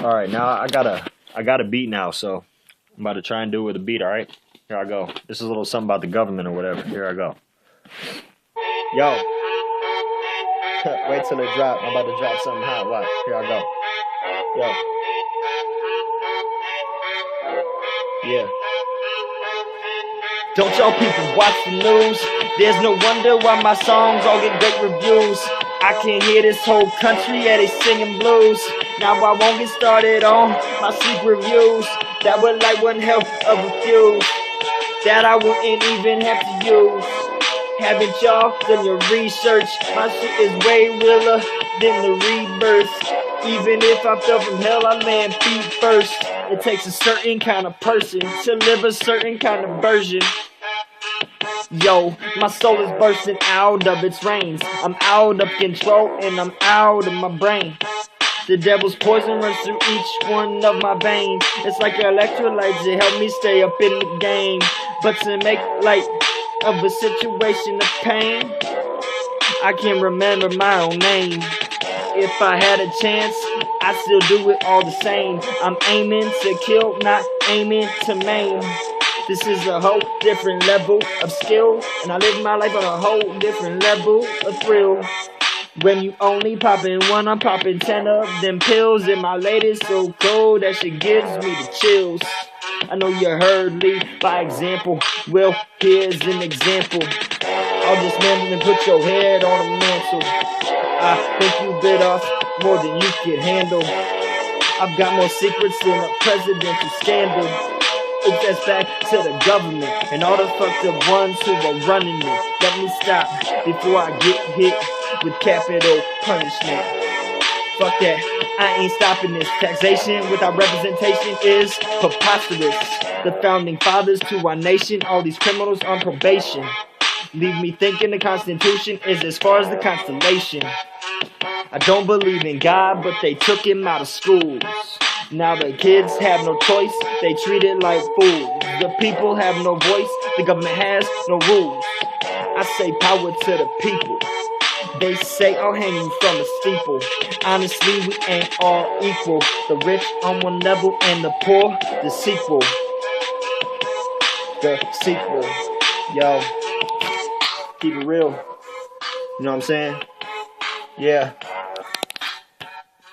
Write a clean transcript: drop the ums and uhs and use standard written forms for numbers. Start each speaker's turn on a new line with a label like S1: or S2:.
S1: All right, now I got a beat now, so I'm about to try and do it with a beat. All right, here I go. This is a little something about the government or whatever. Here I go. Yo, wait till it drop. I'm about to drop something hot. Watch. Here I go. Yo, yeah. Don't y'all people watch the news? There's no wonder why my songs all get great reviews. I can hear this whole country, yeah, they singing blues. Now I won't get started on my sleep reviews. That would like one hell of a fuse that I wouldn't even have to use. Haven't y'all done your research? My shit is way realer than the rebirth. Even if I fell from hell, I land feet first. It takes a certain kind of person to live a certain kind of version. Yo, my soul is bursting out of its reins. I'm out of control and I'm out of my brain. The devil's poison runs through each one of my veins. It's like electrolytes that help me stay up in the game. But to make light of a situation of pain, I can't remember my own name. If I had a chance, I'd still do it all the same. I'm aiming to kill, not aiming to maim. This is a whole different level of skill, and I live my life on a whole different level of thrill. When you only popping one, I'm popping 10 of them pills, and my latest so cold that shit gives me the chills. I know you heard lead by example. Well, here's an example. I'll just manage and put your head on a mantle. I think you bit off more than you can handle. I've got more secrets than a presidential scandal. It gets back to the government and all the fucked up ones who are running it. Let me stop before I get hit with capital punishment. Fuck that, I ain't stopping this. Taxation without representation is preposterous. The founding fathers to our nation, all these criminals on probation. Leave me thinking the Constitution is as far as the constellation. I don't believe in God, but they took him out of schools. Now the kids have no choice, they treat it like fools. The people have no voice, the government has no rules. I say power to the people. They say I'll hang you from a steeple. Honestly, we ain't all equal. The rich on one level and the poor, the sequel. The sequel. Yo, keep it real. You know what I'm saying? Yeah.